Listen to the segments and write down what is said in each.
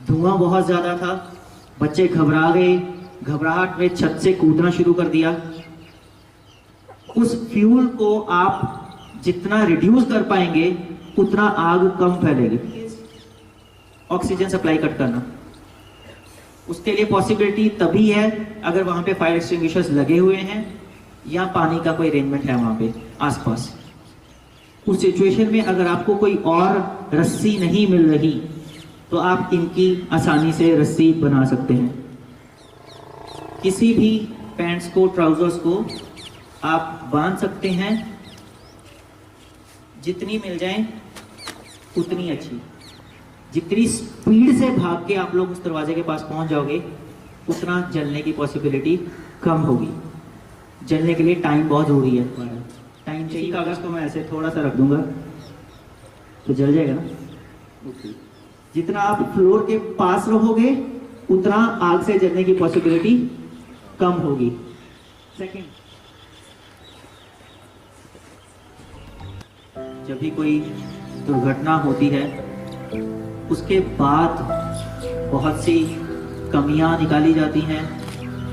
धुआं बहुत ज़्यादा था, बच्चे घबरा गए, घबराहट में छत से कूदना शुरू कर दिया। उस फ्यूल को आप जितना रिड्यूस कर पाएंगे उतना आग कम फैलेगी। ऑक्सीजन सप्लाई कट करना, उसके लिए पॉसिबिलिटी तभी है अगर वहां पे फायर एक्सटिंग्विशर्स लगे हुए हैं या पानी का कोई अरेंजमेंट है वहां पे आसपास। उस सिचुएशन में अगर आपको कोई और रस्सी नहीं मिल रही तो आप इनकी आसानी से रस्सी बना सकते हैं। किसी भी पैंट्स को, ट्राउजर्स को आप बांध सकते हैं, जितनी मिल जाए उतनी अच्छी। जितनी स्पीड से भाग के आप लोग उस दरवाजे के पास पहुंच जाओगे उतना जलने की पॉसिबिलिटी कम होगी। जलने के लिए टाइम बहुत जरूरी है। टाइम चाहिए। कागज को मैं ऐसे थोड़ा सा रख दूंगा तो जल जाएगा ना। जितना आप फ्लोर के पास रहोगे उतना आग से जलने की पॉसिबिलिटी कम होगी। सेकंड, जब भी कोई दुर्घटना होती है उसके बाद बहुत सी कमियां निकाली जाती हैं।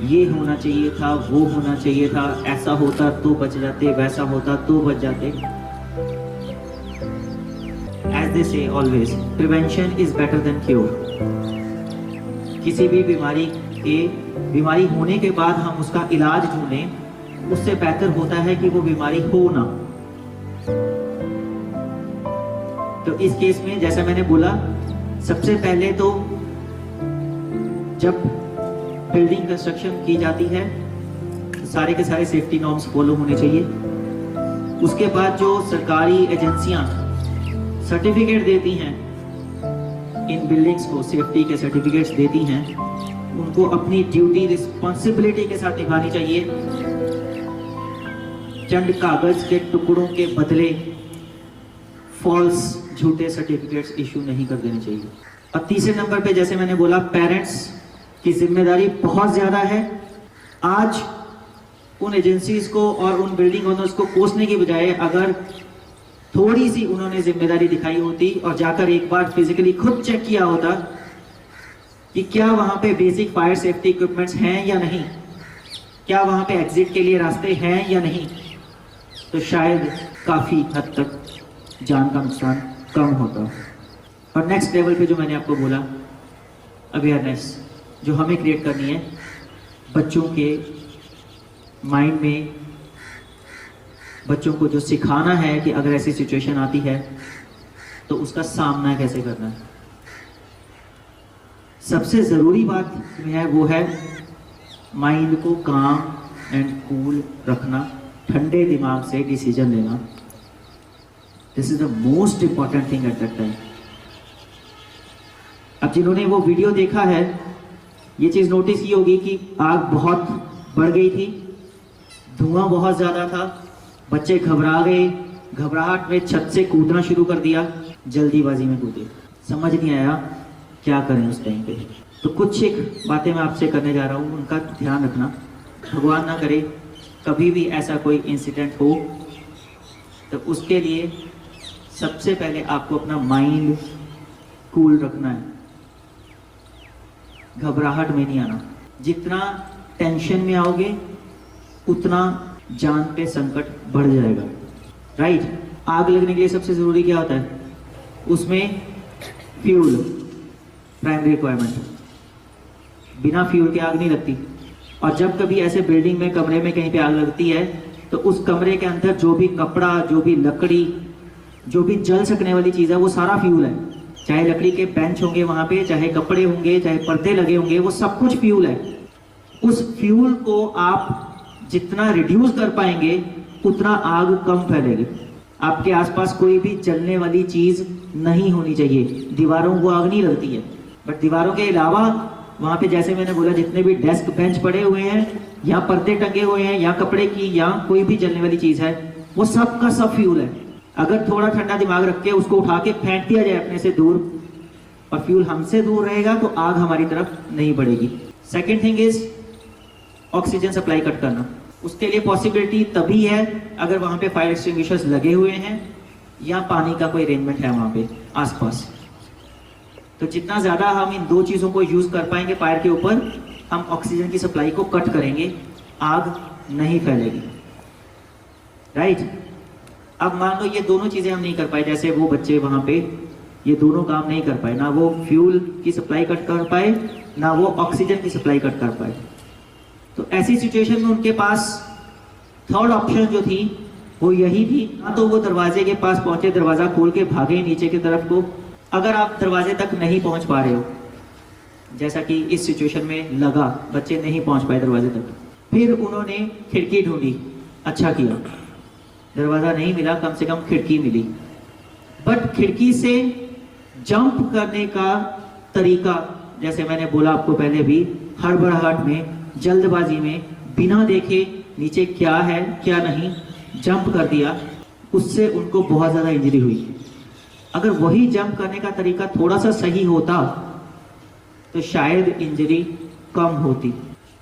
ये होना चाहिए था, वो होना चाहिए था, ऐसा होता तो बच जाते, वैसा होता तो बच जाते। एज दे से always, prevention is better than cure. किसी भी बीमारी होने के बाद हम उसका इलाज ढूंढें, उससे बेहतर होता है कि वो बीमारी हो ना। तो इस केस में जैसा मैंने बोला, सबसे पहले तो जब बिल्डिंग कंस्ट्रक्शन की जाती है सारे के सारे सेफ्टी नॉर्म्स फॉलो होने चाहिए। उसके बाद जो सरकारी एजेंसियां सर्टिफिकेट देती हैं इन बिल्डिंग्स को, सेफ्टी के सर्टिफिकेट्स देती हैं, उनको अपनी ड्यूटी रिस्पॉन्सिबिलिटी के साथ निभानी चाहिए। चंद कागज के टुकड़ों के बदले फॉल्स, झूठे सर्टिफिकेट्स इशू नहीं कर देने चाहिए। और तीसरे नंबर पे जैसे मैंने बोला, पेरेंट्स की जिम्मेदारी बहुत ज्यादा है। आज उन एजेंसीज को और उन बिल्डिंग ओनर्स को कोसने की बजाय अगर थोड़ी सी उन्होंने जिम्मेदारी दिखाई होती और जाकर एक बार फिजिकली खुद चेक किया होता कि क्या वहां पे बेसिक फायर सेफ्टी इक्विपमेंट्स हैं या नहीं, क्या वहां पे एग्जिट के लिए रास्ते हैं या नहीं, तो शायद काफी हद तक जान का नुकसान कम होता। और नेक्स्ट लेवल पे जो मैंने आपको बोला, अवेयरनेस जो हमें क्रिएट करनी है बच्चों के माइंड में, बच्चों को जो सिखाना है कि अगर ऐसी सिचुएशन आती है तो उसका सामना कैसे करना है। सबसे जरूरी बात है वो है माइंड को काम एंड कूल रखना, ठंडे दिमाग से डिसीजन लेना। This is the most important thing at that time. अब जिन्होंने वो वीडियो देखा है ये चीज नोटिस की होगी कि आग बहुत बढ़ गई थी, धुआं बहुत ज्यादा था, बच्चे घबरा गए, घबराहट में छत से कूदना शुरू कर दिया, जल्दीबाजी में कूदे, समझ नहीं आया क्या करें उस टाइम पे। तो कुछ एक बातें मैं आपसे करने जा रहा हूँ, उनका ध्यान रखना। भगवान ना करे कभी भी ऐसा कोई इंसिडेंट हो तो उसके लिए सबसे पहले आपको अपना माइंड कूल रखना है, घबराहट में नहीं आना। जितना टेंशन में आओगे उतना जान पे संकट बढ़ जाएगा। राइट, आग लगने के लिए सबसे जरूरी क्या होता है? उसमें फ्यूल, प्राइमरी रिक्वायरमेंट। बिना फ्यूल के आग नहीं लगती। और जब कभी ऐसे बिल्डिंग में, कमरे में कहीं पे आग लगती है तो उस कमरे के अंदर जो भी कपड़ा, जो भी लकड़ी, जो भी जल सकने वाली चीज है वो सारा फ्यूल है। चाहे लकड़ी के बेंच होंगे वहां पे, चाहे कपड़े होंगे, चाहे पर्दे लगे होंगे, वो सब कुछ फ्यूल है। उस फ्यूल को आप जितना रिड्यूस कर पाएंगे उतना आग कम फैलेगी। आपके आसपास कोई भी जलने वाली चीज नहीं होनी चाहिए। दीवारों को आग नहीं लगती है, बट दीवारों के अलावा वहां पे जैसे मैंने बोला जितने भी डेस्क बेंच पड़े हुए हैं, या पर्दे टंगे हुए हैं, या कपड़े की, या कोई भी जलने वाली चीज है, वो सब का सब फ्यूल है। अगर थोड़ा ठंडा दिमाग रख के उसको उठा के फेंक दिया जाए अपने से दूर और फ्यूल हमसे दूर रहेगा तो आग हमारी तरफ नहीं बढ़ेगी। Second thing is oxygen supply cut करना। उसके लिए पॉसिबिलिटी तभी है अगर वहां पे फायर एक्सटिंग्विशर्स लगे हुए हैं या पानी का कोई अरेंजमेंट है वहां पे आसपास। तो जितना ज़्यादा हम इन दो चीज़ों को यूज़ कर पाएंगे फायर के ऊपर, हम ऑक्सीजन की सप्लाई को कट करेंगे, आग नहीं फैलेगी। राइट। अब मान लो ये दोनों चीज़ें हम नहीं कर पाए, जैसे वो बच्चे वहाँ पे ये दोनों काम नहीं कर पाए, ना वो फ्यूल की सप्लाई कट कर पाए, ना वो ऑक्सीजन की सप्लाई कट कर पाए। तो ऐसी सिचुएशन में उनके पास थर्ड ऑप्शन जो थी वो यही थी, ना तो वो दरवाजे के पास पहुंचे, दरवाजा खोल के भागे नीचे की तरफ को। अगर आप दरवाजे तक नहीं पहुंच पा रहे हो, जैसा कि इस सिचुएशन में लगा, बच्चे नहीं पहुंच पाए दरवाजे तक, फिर उन्होंने खिड़की ढूंढी। अच्छा किया, दरवाजा नहीं मिला, कम से कम खिड़की मिली। बट खिड़की से जंप करने का तरीका, जैसे मैंने बोला आपको पहले भी, हड़बड़ाहट में, जल्दबाजी में, बिना देखे नीचे क्या है क्या नहीं, जंप कर दिया, उससे उनको बहुत ज़्यादा इंजरी हुई। अगर वही जंप करने का तरीका थोड़ा सा सही होता तो शायद इंजरी कम होती।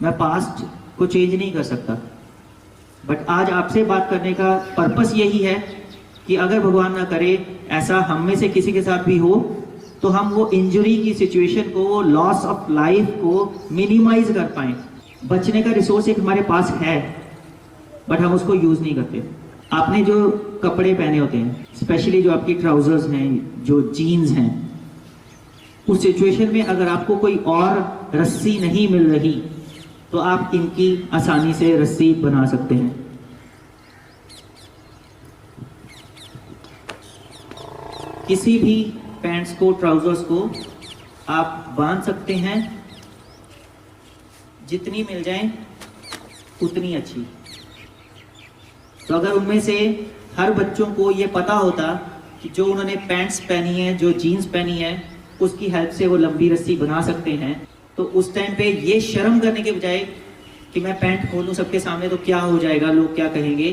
मैं पास्ट को चेंज नहीं कर सकता, बट आज आपसे बात करने का पर्पस यही है कि अगर भगवान ना करे ऐसा हम में से किसी के साथ भी हो, तो हम वो इंजरी की सिचुएशन को, लॉस ऑफ लाइफ को मिनिमाइज कर पाएं। बचने का रिसोर्स एक हमारे पास है, बट हम उसको यूज नहीं करते। आपने जो कपड़े पहने होते हैं, स्पेशली जो आपकी ट्राउजर्स हैं, जो जीन्स हैं, उस सिचुएशन में अगर आपको कोई और रस्सी नहीं मिल रही तो आप इनकी आसानी से रस्सी बना सकते हैं। किसी भी पैंट्स को, ट्राउजर्स को आप बांध सकते हैं, जितनी मिल जाए उतनी अच्छी। तो अगर उनमें से हर बच्चों को ये पता होता कि जो उन्होंने पैंट्स पहनी है, जो जीन्स पहनी है, उसकी हेल्प से वो लंबी रस्सी बना सकते हैं, तो उस टाइम पे ये शर्म करने के बजाय कि मैं पैंट खोलूं सबके सामने तो क्या हो जाएगा, लोग क्या कहेंगे,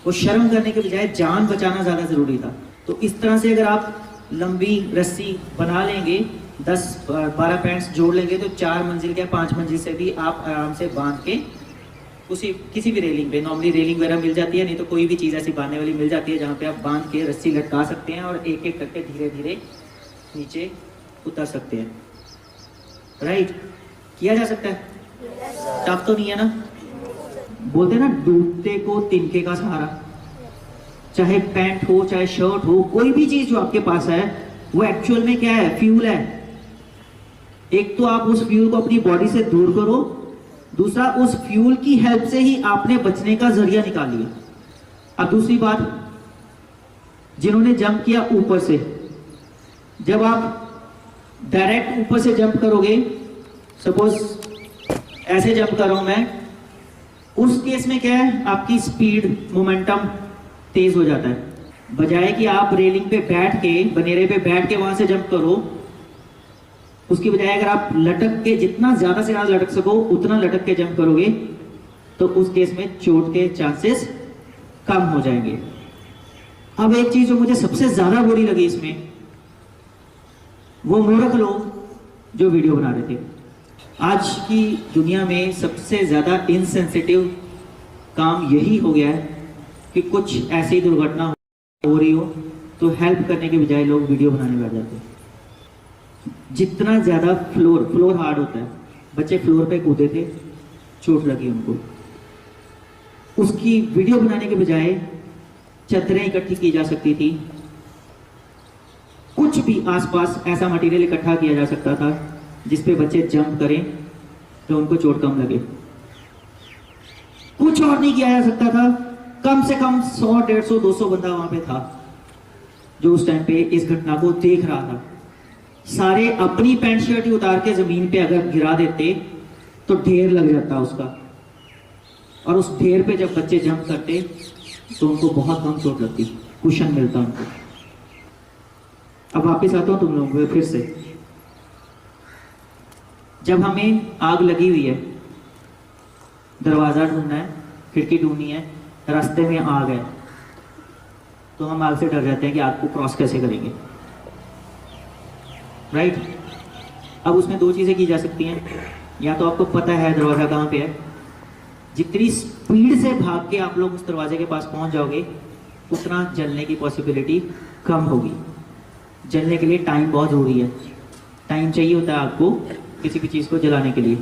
वो शर्म करने के बजाय जान बचाना ज़्यादा ज़रूरी था। तो इस तरह से अगर आप लंबी रस्सी बना लेंगे, 10-12 पैंट्स जोड़ लेंगे, तो 4 मंजिल या 5 मंजिल से भी आप आराम से बांध के उसी किसी भी रेलिंग पे, नॉर्मली रेलिंग वगैरह मिल जाती है, नहीं तो कोई भी चीज़ ऐसी बांधने वाली मिल जाती है जहाँ पे आप बांध के रस्सी लटका सकते हैं और एक एक करके धीरे धीरे नीचे उतर सकते हैं। राइट। किया जा सकता है, टफ तो नहीं है ना। बोलते हैं ना, डूबते को तिनके का सहारा। चाहे पैंट हो, चाहे शर्ट हो, कोई भी चीज जो आपके पास है वो एक्चुअल में क्या है, फ्यूल है। एक तो आप उस फ्यूल को अपनी बॉडी से दूर करो, दूसरा उस फ्यूल की हेल्प से ही आपने बचने का जरिया निकाल लिया। अब दूसरी बात, जिन्होंने जंप किया ऊपर से, जब आप डायरेक्ट ऊपर से जंप करोगे, सपोज ऐसे जंप कर रहा हूं मैं, उस केस में क्या है, आपकी स्पीड, मोमेंटम तेज हो जाता है। बजाय कि आप रेलिंग पे बैठ के, बनेरे पे बैठ के वहां से जंप करो, उसकी बजाय अगर आप लटक के, जितना ज्यादा से ज्यादा लटक सको उतना लटक के जंप करोगे, तो उस केस में चोट के चांसेस कम हो जाएंगे। अब एक चीज जो मुझे सबसे ज्यादा बुरी लगी इसमें, वो मूर्ख लोग जो वीडियो बना रहे थे। आज की दुनिया में सबसे ज्यादा इनसेंसिटिव काम यही हो गया है कि कुछ ऐसी दुर्घटना हो रही हो तो हेल्प करने के बजाय लोग वीडियो बनाने बैठ जाते हैं। जितना ज्यादा फ्लोर हार्ड होता है, बच्चे फ्लोर पे कूदे थे, चोट लगी उनको, उसकी वीडियो बनाने के बजाय चद्दरें इकट्ठी की जा सकती थी, कुछ भी आसपास ऐसा मटेरियल इकट्ठा किया जा सकता था जिसपे बच्चे जंप करें तो उनको चोट कम लगे। कुछ और नहीं किया जा सकता था। कम से कम 100, 150, 200 बंदा वहां पे था जो उस टाइम पे इस घटना को देख रहा था। सारे अपनी पैंट शर्ट ही उतार के जमीन पे अगर गिरा देते तो ढेर लग जाता उसका, और उस ढेर पे जब बच्चे जंप करते तो उनको बहुत कम चोट लगती, कुशन मिलता उनको। अब वापिस आता हूं तुम लोगों को फिर से। जब हमें आग लगी हुई है, दरवाजा ढूंढना है, खिड़की ढूंढनी है, रास्ते में आग है, तो हम आग से डर जाते हैं कि आग को क्रॉस कैसे करेंगे। राइट। अब उसमें दो चीजें की जा सकती हैं, या तो आपको पता है दरवाजा कहाँ पे है, जितनी स्पीड से भाग के आप लोग उस दरवाजे के पास पहुंच जाओगे उतना जलने की पॉसिबिलिटी कम होगी। जलने के लिए टाइम बहुत जरूरी है। टाइम चाहिए होता है आपको किसी भी चीज को जलाने के लिए।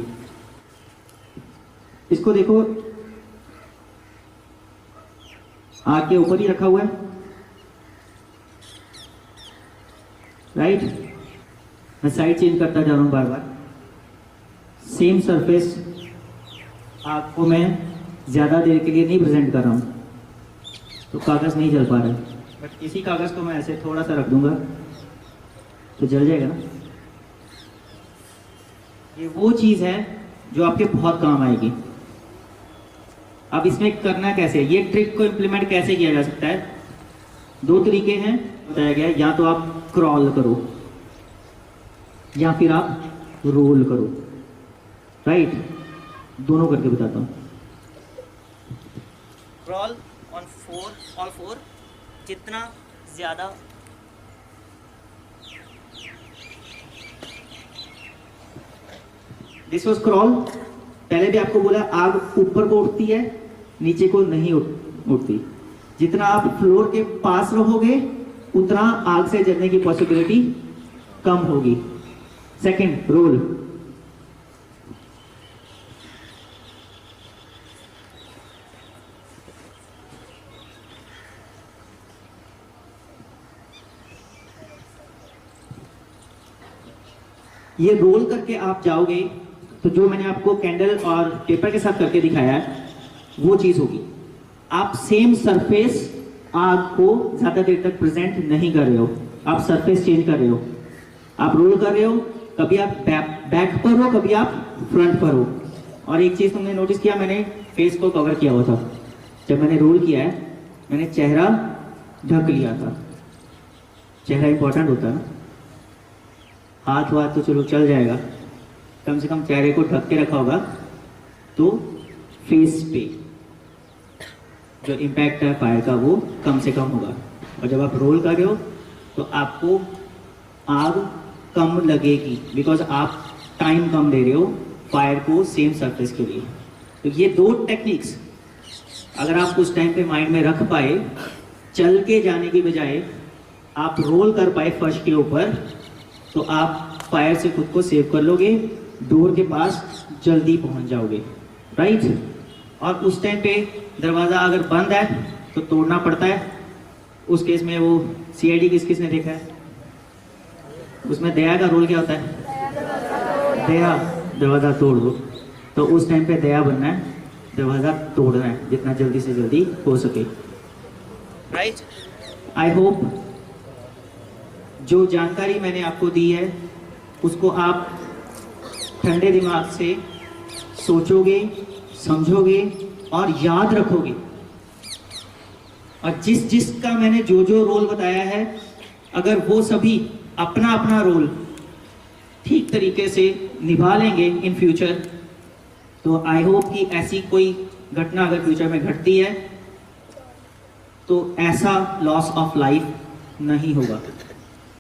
इसको देखो, आग के ऊपर ही रखा हुआ है, राइट। मैं साइड चेंज करता जा रहा हूं बार बार। सेम सरफेस आग को मैं ज्यादा देर के लिए नहीं प्रेजेंट कर रहा हूं, तो कागज नहीं जल पा रहा है, बट इसी कागज को मैं ऐसे थोड़ा सा रख दूंगा तो जल जाएगा ना। ये वो चीज है जो आपके बहुत काम आएगी। अब इसमें करना कैसे है, ये ट्रिक को इम्प्लीमेंट कैसे किया जा सकता है? 2 तरीके हैं बताया गया है। या तो आप क्रॉल करो या फिर आप रोल करो, राइट। दोनों करके बताता हूं। क्रॉल ऑन 4 जितना ज्यादा दिस वॉज क्रॉल। पहले भी आपको बोला आग ऊपर को उठती है, नीचे को नहीं उठती। जितना आप फ्लोर के पास रहोगे उतना आग से जलने की पॉसिबिलिटी कम होगी। Second, role. ये रोल करके आप जाओगे तो जो मैंने आपको कैंडल और पेपर के साथ करके दिखाया है वो चीज होगी। आप सेम सरफेस आग को ज्यादा देर तक प्रेजेंट नहीं कर रहे हो, आप सरफेस चेंज कर रहे हो। आप रोल कर रहे हो, कभी आप बैक पर हो, कभी आप फ्रंट पर हो। और एक चीज तुमने नोटिस किया, मैंने फेस को कवर किया हुआ था। जब मैंने रोल किया है मैंने चेहरा ढक लिया था। चेहरा इंपॉर्टेंट होता है ना, हाथ वाथ तो चलो चल जाएगा, कम से कम चेहरे को ढक के रखा होगा तो फेस पे जो इम्पैक्ट है फायर का वो कम से कम होगा। और जब आप रोल कर रहे हो तो आपको आग कम लगेगी, बिकॉज आप टाइम कम दे रहे हो फायर को सेम सरफेस के लिए। तो ये 2 टेक्निक्स अगर आप उस टाइम पे माइंड में रख पाए, चल के जाने की बजाय आप रोल कर पाए फर्श के ऊपर, तो आप फायर से खुद को सेव कर लोगे, डोर के पास जल्दी पहुंच जाओगे, राइट। और उस टाइम पे दरवाजा अगर बंद है तो तोड़ना पड़ता है। उस केस में वो CID किसने देखा है, उसमें दया का रोल क्या होता है? दया, दरवाजा तोड़ दो। तो उस टाइम पे दया बनना है, दरवाजा तोड़ना है जितना जल्दी से जल्दी हो सके, राइट। आई होप जो जानकारी मैंने आपको दी है उसको आप ठंडे दिमाग से सोचोगे, समझोगे और याद रखोगे। और जिसका मैंने जो रोल बताया है, अगर वो सभी अपना अपना रोल ठीक तरीके से निभा लेंगे इन फ्यूचर, तो आई होप कि ऐसी कोई घटना अगर फ्यूचर में घटती है तो ऐसा लॉस ऑफ लाइफ नहीं होगा।